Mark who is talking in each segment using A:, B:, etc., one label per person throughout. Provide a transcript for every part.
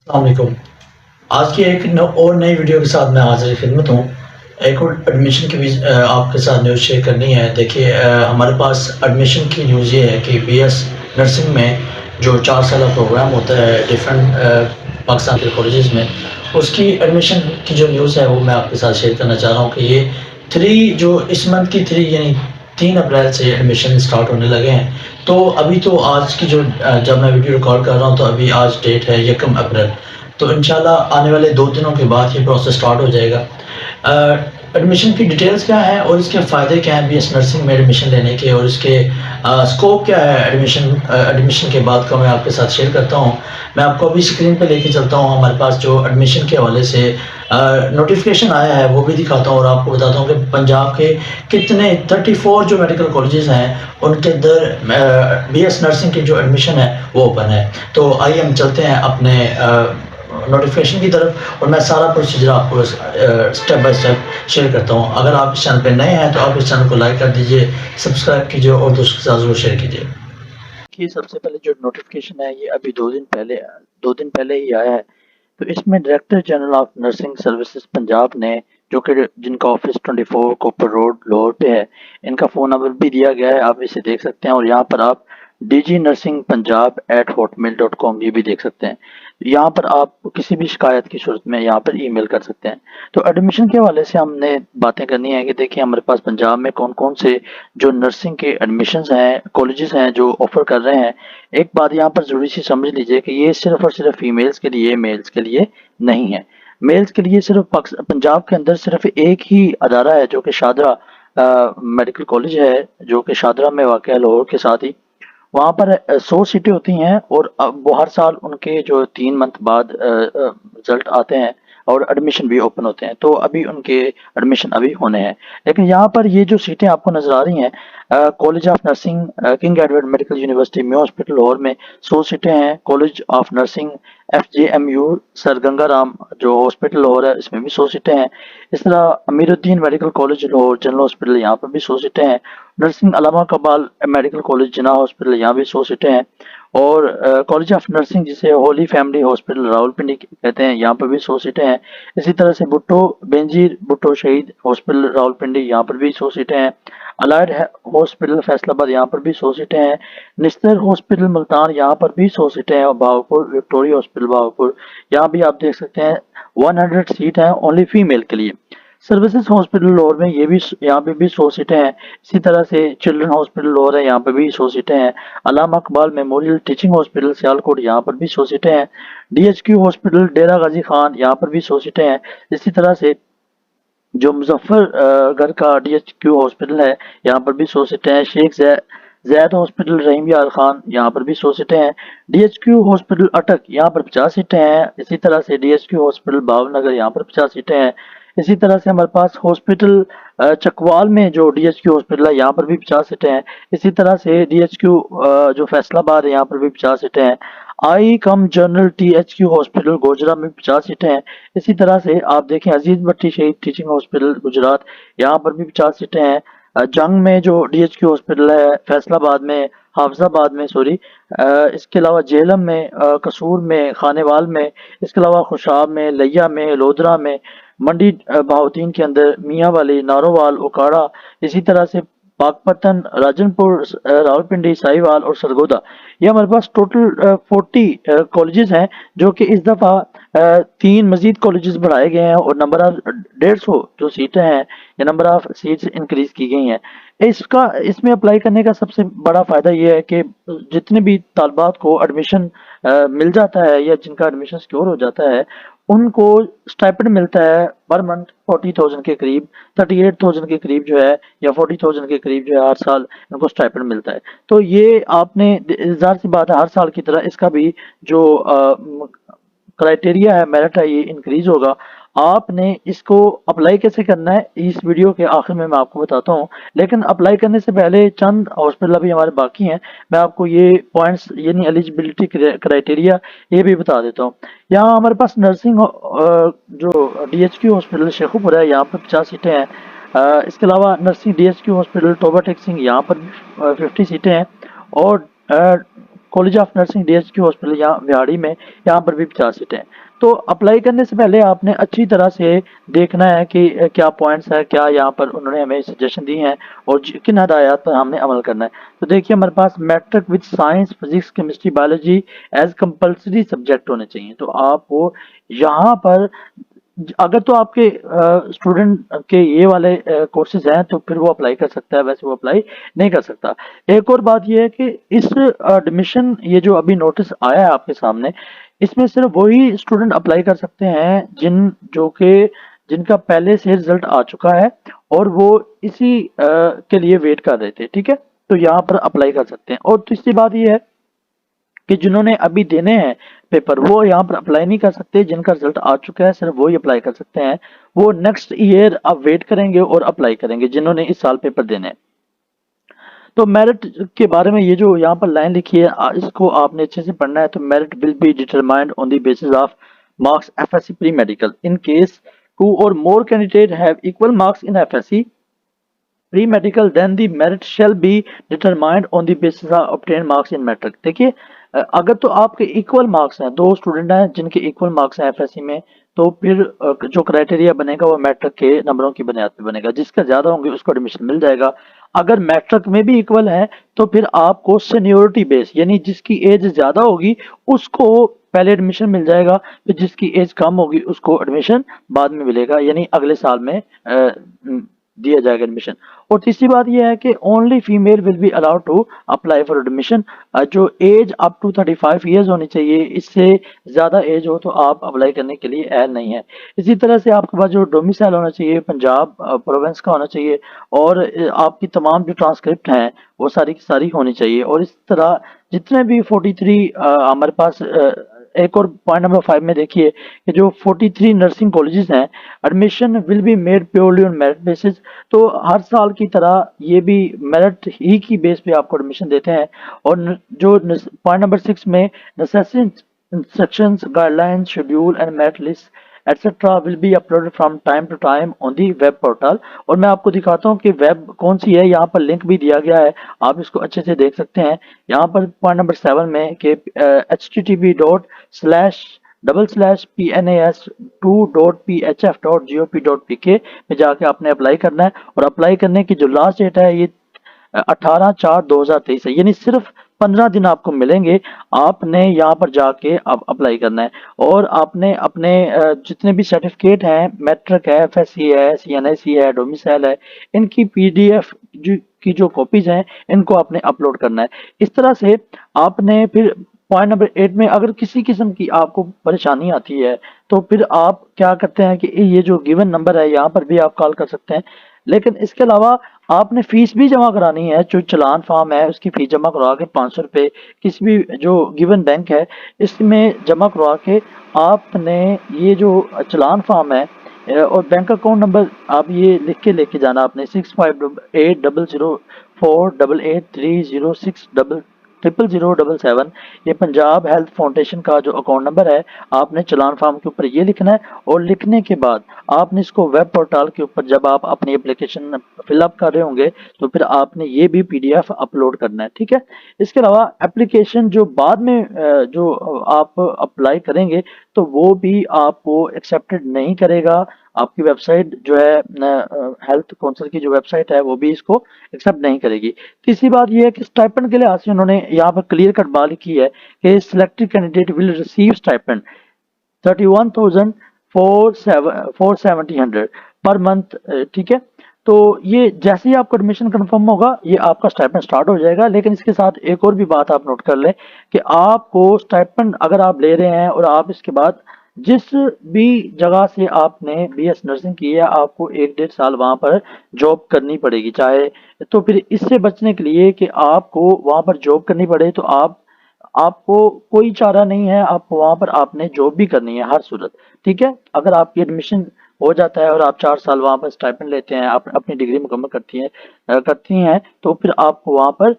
A: अस्सलामुअलैकुम। आज की एक और नई वीडियो के साथ मैं हाजिर खिदमत हूँ। एक और एडमिशन की भी आपके साथ न्यूज़ शेयर करनी है। देखिए, हमारे पास एडमिशन की न्यूज़ ये है कि बीएस नर्सिंग में जो 4 साल प्रोग्राम होता है डिफरेंट पाकिस्तान के कॉलेजेस में, उसकी एडमिशन की जो न्यूज़ है वो मैं आपके साथ शेयर करना चाह रहा हूँ कि ये 3 जो इस मंथ की 3 यानी 3 अप्रैल से एडमिशन स्टार्ट होने लगे हैं। तो अभी तो आज की जो जब मैं वीडियो रिकॉर्ड कर रहा हूँ तो अभी आज डेट है 1 अप्रैल। तो इंशाल्लाह आने वाले 2 दिनों के बाद ये प्रोसेस स्टार्ट हो जाएगा। एडमिशन की डिटेल्स क्या हैं और इसके फ़ायदे क्या हैं बीएस नर्सिंग में एडमिशन लेने के, और इसके स्कोप क्या है एडमिशन के बाद का मैं आपके साथ शेयर करता हूँ। मैं आपको अभी स्क्रीन पे लेके चलता हूँ। हमारे पास जो एडमिशन के हवाले से नोटिफिकेशन आया है वो भी दिखाता हूँ और आपको बताता हूँ कि पंजाब के कितने 34 जो मेडिकल कॉलेजेस हैं उनके अंदर बीएस नर्सिंग की जो एडमिशन है वो ओपन है। तो आइए हम चलते हैं अपने नोटिफिकेशन की तरफ और मैं सारा प्रोसीजर आपको स्टेप बाय स्टेप शेयर करता हूँ। अगर आप इस चैनल पे नए हैं तो आप इस चैनल को लाइक कर दीजिए, सब्सक्राइब कीजिए और दोस्तों के साथ ज़रूर शेयर कीजिए। कि सबसे पहले जो नोटिफिकेशन है ये अभी 2 दिन पहले ही आया है। तो इसमें director general of nursing services Punjab ने, जो कि जिनका ऑफिस 24 कॉपर रोड लाहौर पे है, इनका फ़ोन नंबर भी दिया गया है, आप इसे देख सकते हैं। और यहाँ पर आप dgnursingpunjab@hotmail.com ये भी देख सकते हैं। यहाँ पर आप किसी भी शिकायत की सूरत में यहाँ पर ईमेल कर सकते हैं। तो एडमिशन के हवाले से हमने बातें करनी है कि देखिए हमारे पास पंजाब में कौन कौन से जो नर्सिंग के एडमिशन्स हैं, कॉलेजेस हैं जो ऑफर कर रहे हैं। एक बात यहाँ पर ज़रूरी सी समझ लीजिए कि ये सिर्फ और सिर्फ फीमेल्स के लिए, मेल्स के लिए नहीं है। मेल्स के लिए सिर्फ पंजाब के अंदर सिर्फ एक ही अदारा है जो कि शादरा मेडिकल कॉलेज है, जो कि शादरा में वाक़ है लाहौर के साथ ही। वहाँ पर 100 सीटें होती हैं और वो हर साल उनके जो 3 मंथ बाद रिजल्ट आते हैं और एडमिशन भी ओपन होते हैं। तो अभी उनके एडमिशन अभी होने हैं। लेकिन यहाँ पर ये जो सीटें आपको नज़र आ रही हैं, college of nursing King Edward Medical University Mayo hospital Lahore में 100 सीटें हैं। College of nursing FJMU sir Gangaram जो हॉस्पिटल लाहौर है, इसमें भी 100 सीटें हैं। इस तरह Amiruddin medical college Lahore general hospital, यहाँ पर भी 100 सीटें हैं। नर्सिंग अलामा कबाल मेडिकल कॉलेज जिना हॉस्पिटल, यहाँ भी 100 सीटें हैं। और कॉलेज ऑफ नर्सिंग जिसे होली फैमिली हॉस्पिटल रावलपिंडी कहते हैं, यहाँ पर भी 100 सीटें हैं। इसी तरह से भुट्टो बेनजीर भुट्टो शहीद हॉस्पिटल रावलपिंडी, यहाँ पर भी 100 सीटें हैं। अलाइड हॉस्पिटल फैसलाबाद, यहाँ पर भी 100 सीटें हैं। निस्तर हॉस्पिटल मुल्तान, यहाँ पर भी 100 सीटें हैं। और भावपुर विक्टोरिया हॉस्पिटल भावपुर, यहाँ भी आप देख सकते हैं 100 सीट है ओनली फीमेल के लिए। सर्विसेज हॉस्पिटल लाहौर में ये भी, यहाँ पे भी 100 सीटें हैं। इसी तरह से चिल्ड्रन हॉस्पिटल लाहौर है, यहाँ पे भी 100 सीटें हैं। Allama Iqbal memorial teaching hospital Sialkot, यहाँ पर भी 100 सीटें हैं। डीएचक्यू हॉस्पिटल डेरा गाजी खान, यहाँ पर भी 100 सीटें हैं। इसी तरह से जो मुजफ्फरगढ़ का डीएचक्यू हॉस्पिटल है, यहाँ पर भी 100 सीटें हैं। शेख जैद हॉस्पिटल रहीम यार खान, यहाँ पर भी 100 सीटें हैं। डीएचक्यू हॉस्पिटल अटक, यहाँ पर 50 सीटें हैं। इसी तरह से डीएचक्यू हॉस्पिटल भावनगर, यहाँ पर 50 सीटें हैं। इसी तरह से हमारे पास हॉस्पिटल चकवाल में जो डीएचक्यू हॉस्पिटल है, यहाँ पर भी 50 सीटें हैं। इसी तरह से डीएचक्यू जो फैसलाबाद है, यहाँ पर भी 50 सीटें हैं। आई कम जनरल टीएचक्यू हॉस्पिटल गोजरा में 50 सीटें हैं। इसी तरह से आप देखें अजीज भट्टी शहीद टीचिंग हॉस्पिटल गुजरात, यहाँ पर भी 50 सीटें हैं। जंग में जो डीएचक्यू हॉस्पिटल है, फैसलाबाद में, हाफजाबाद में सॉरी, इसके अलावा जेहलम में, कसूर में, खानेवाल में, इसके अलावा खुशाब में, लिया में, लोधरा में, मंडी बहाउद्दीन के अंदर, मियाँ वाली, नारोवाल, उकाड़ा, इसी तरह से पाकपतन, राजनपुर, रावलपिंडी, साहिवाल और सरगोदा। ये हमारे पास टोटल 40 कॉलेजेस हैं, जो कि इस दफ़ा 3 मजीद कॉलेजेस बढ़ाए गए हैं और नंबर ऑफ 150 जो सीटें हैं या नंबर ऑफ सीट्स इंक्रीज की गई हैं। इसमें अप्लाई करने का सबसे बड़ा फ़ायदा ये है कि जितने भी तालबात को एडमिशन मिल जाता है या जिनका एडमिशन सिक्योर हो जाता है, उनको स्टाइपेंड मिलता है पर मंथ 40,000 के करीब, 38,000 के करीब जो है, या 40,000 के करीब जो है, हर साल इनको स्टाइपेंड मिलता है। तो ये आपने, ज़ाहिर सी बात है, हर साल की तरह इसका भी जो क्राइटेरिया है, मेरिट है, ये इंक्रीज होगा। आपने इसको अप्लाई कैसे करना है इस वीडियो के आखिर में मैं आपको बताता हूँ। लेकिन अप्लाई करने से पहले चंद हॉस्पिटल अभी हमारे बाकी हैं, मैं आपको ये पॉइंट्स यानी एलिजिबिलिटी क्राइटेरिया ये भी बता देता हूँ। यहाँ हमारे पास नर्सिंग जो डीएचक्यू हॉस्पिटल शेखुपुरा है, यहाँ पर 50 सीटें हैं। इसके अलावा nursing DHQ hospital Toba Tek Singh, यहाँ पर 50 सीटें हैं। और college of nursing DHQ hospital यहाँ व्याड़ी में, यहाँ पर भी 50 सीटें हैं। तो अप्लाई करने से पहले आपने अच्छी तरह से देखना है कि क्या पॉइंट्स है, क्या यहाँ पर उन्होंने हमें सजेशन दी हैं और किन हदायत पर हमने अमल करना है। तो देखिए हमारे पास matric with science, physics, chemistry, biology as compulsory subject होने चाहिए। तो आपको यहाँ पर अगर तो आपके स्टूडेंट के ये वाले कोर्सेज हैं तो फिर वो अप्लाई कर सकता है, वैसे वो अप्लाई नहीं कर सकता। एक और बात ये है कि इस एडमिशन, ये जो अभी नोटिस आया है आपके सामने, इसमें सिर्फ वही स्टूडेंट अप्लाई कर सकते हैं जिनका पहले से रिजल्ट आ चुका है और वो इसी के लिए वेट कर रहे थे, ठीक है। तो यहाँ पर अप्लाई कर सकते हैं। और तीसरी बात ये है कि जिन्होंने अभी देने हैं पेपर वो यहाँ पर अप्लाई नहीं कर सकते, जिनका रिजल्ट आ चुका है सिर्फ वो ही अप्लाई कर सकते हैं। वो नेक्स्ट ईयर अब वेट करेंगे और अप्लाई करेंगे जिन्होंने इस साल पेपर देने हैं। तो मेरिट के बारे में ये जो यहाँ पर लाइन लिखी है इसको आपने अच्छे से पढ़ना है। तो merit will be determined on the basis of marks FSC pre medical in case two और more candidate have equal marks in FSC pre medical then the merit shall be determined on the basis of obtain marks in matric. देखिए अगर तो आपके equal marks हैं, दो student हैं जिनके equal marks हैं एफएससी में, तो फिर जो क्राइटेरिया बनेगा वो मैट्रिक के नंबरों की बुनियाद पे बनेगा। जिसका ज्यादा होंगे उसको एडमिशन मिल जाएगा। अगर मैट्रिक में भी इक्वल है तो फिर आपको सीनियोरिटी बेस, यानी जिसकी एज ज्यादा होगी उसको पहले एडमिशन मिल जाएगा, फिर जिसकी एज कम होगी उसको एडमिशन बाद में मिलेगा, यानी अगले साल में दिया जाएगा एडमिशन। और तीसरी बात यह है कि only female will be allowed to apply for admission. जो एज अप टू 35 ईयर्स होनी चाहिए, इससे ज्यादा एज हो तो आप अप्लाई करने के लिए एल नहीं है। इसी तरह से आपके पास जो डोमिसाइल होना चाहिए पंजाब प्रोविंस का होना चाहिए और आपकी तमाम जो ट्रांसक्रिप्ट हैं वो सारी की सारी होनी चाहिए। और इस तरह जितने भी 43 हमारे पास एक और पॉइंट नंबर 5 में देखिए कि जो 43 नर्सिंग कॉलेजेस हैं, admission will be made purely on merit basis. तो हर साल की तरह ये भी मेरिट ही की बेस पे आपको एडमिशन देते हैं। और जो पॉइंट नंबर 6 में necessary instructions, guidelines, schedule and merit list etcetera will be uploaded from time to time on the web portal. और मैं आपको दिखाता हूँ कि वेब कौन सी है, यहाँ पर लिंक भी दिया गया है, आप इसको अच्छे से देख सकते हैं। यहाँ पर पॉइंट नंबर 7 में कि http://pnas2.phf.gop.pk में जाके आपने अप्लाई करना है। और अप्लाई करने की जो लास्ट डेट है ये 18/4/2023 है, यानी सिर्फ 15 दिन आपको मिलेंगे। आपने यहाँ पर जाके अब अप्लाई करना है और आपने अपने जितने भी सर्टिफिकेट हैं, मैट्रिक है, एफएससी है, सीएनआईसी है, डोमिसाइल है, इनकी पीडीएफ की जो कॉपीज हैं इनको आपने अपलोड करना है। इस तरह से आपने फिर पॉइंट नंबर 8 में अगर किसी किस्म की आपको परेशानी आती है तो फिर आप क्या करते हैं कि ये जो गिवन नंबर है यहाँ पर भी आप कॉल कर सकते हैं। लेकिन इसके अलावा आपने फीस भी जमा करानी है। जो चलान फॉर्म है उसकी फीस जमा करवा के 500 रुपये किसी भी जो गिवन बैंक है इसमें जमा करवा के आपने ये जो चलान फॉर्म है और बैंक अकाउंट नंबर आप ये लिख के लेके जाना आपने 6580088830600077। ये पंजाब हेल्थ फाउंडेशन का जो अकाउंट नंबर है आपने चलान फॉर्म के ऊपर ये लिखना है। और लिखने के बाद आपने इसको वेब पोर्टल के ऊपर जब आप अपनी एप्लीकेशन फिलअप कर रहे होंगे तो फिर आपने ये भी पीडीएफ अपलोड करना है, ठीक है। इसके अलावा एप्लीकेशन जो बाद में जो आप अप्लाई करेंगे तो वो भी आपको एक्सेप्टेड नहीं करेगा। आपकी वेबसाइट जो है हेल्थ काउंसिल की जो वेबसाइट है वो भी इसको एक्सेप्ट नहीं करेगी। तीसरी बात ये है कि स्टाइपेंड के लिहाज से उन्होंने यहाँ पर क्लियर कट बात लिखी है कि selected candidate will receive stipend 31,470 per month, ठीक है। तो ये जैसे ही आपका एडमिशन कंफर्म होगा ये आपका स्टाइपेंड स्टार्ट हो जाएगा। लेकिन इसके साथ एक और भी बात आप नोट कर लें कि आपको स्टाइपेंड अगर आप ले रहे हैं और आप इसके बाद जिस भी जगह से आपने बीएस नर्सिंग की है आपको 1-1.5 साल वहां पर जॉब करनी पड़ेगी चाहे। तो फिर इससे बचने के लिए कि आपको वहां पर जॉब करनी पड़े तो आपको कोई चारा नहीं है, आपको वहां पर आपने जॉब भी करनी है हर सूरत, ठीक है। अगर आपकी एडमिशन हो जाता है और आप 4 साल वहां पर स्टाइपेंड लेते हैं, आप अपनी डिग्री मुकम्मल करती हैं तो फिर आपको वहां पर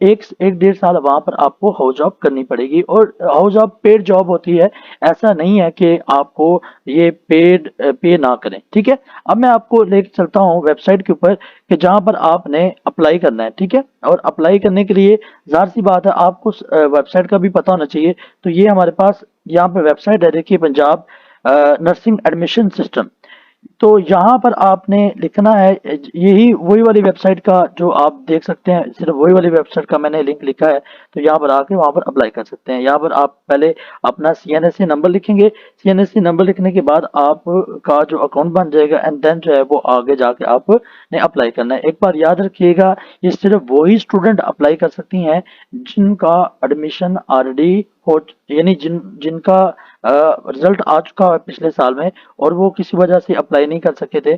A: एक एक डेढ़ साल वहां पर आपको हाउस जॉब करनी पड़ेगी, और हाउस जॉब पेड जॉब होती है, ऐसा नहीं है कि आपको ये पेड पे ना करें, ठीक है। अब मैं आपको लेकर चलता हूँ वेबसाइट के ऊपर कि जहां पर आपने अप्लाई करना है, ठीक है। और अप्लाई करने के लिए जाहिर सी बात है आपको वेबसाइट का भी पता होना चाहिए। तो ये हमारे पास यहाँ पे वेबसाइट है, देखिए, पंजाब नर्सिंग एडमिशन सिस्टम। तो यहाँ पर आपने लिखना है, यही वही वाली वेबसाइट का जो आप देख सकते हैं, सिर्फ वही वाली वेबसाइट का मैंने लिंक लिखा है। तो यहाँ पर आके वहाँ पर अप्लाई कर सकते हैं। यहाँ पर आप पहले अपना सीएनएससी नंबर लिखेंगे। सीएनएससी नंबर लिखने के बाद आपका जो अकाउंट बन जाएगा, एंड देन जो है वो आगे जाके आपने अप्लाई करना है। एक बार याद रखिएगा, ये सिर्फ वही स्टूडेंट अप्लाई कर सकती हैं जिनका एडमिशन ऑलरेडी हो, यानी जिनका रिजल्ट आ चुका है पिछले साल में, और वो किसी वजह से अप्लाई नहीं कर सके थे।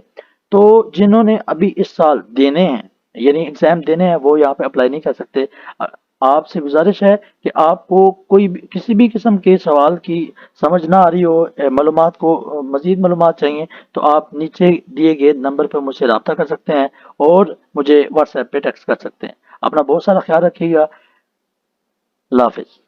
A: तो जिन्होंने अभी इस साल देने हैं, यानी एग्जाम देने हैं, वो यहाँ पे अप्लाई नहीं कर सकते। आपसे गुजारिश है कि आपको कोई भी किसी भी किस्म के सवाल की समझ ना आ रही हो, मालूमात को मजीद मालूमात चाहिए, तो आप नीचे दिए गए नंबर पर मुझसे रब्ता कर सकते हैं, और मुझे व्हाट्सएप पे टेक्स्ट कर सकते हैं। अपना बहुत सारा ख्याल रखिएगा। अल्लाह हाफिज।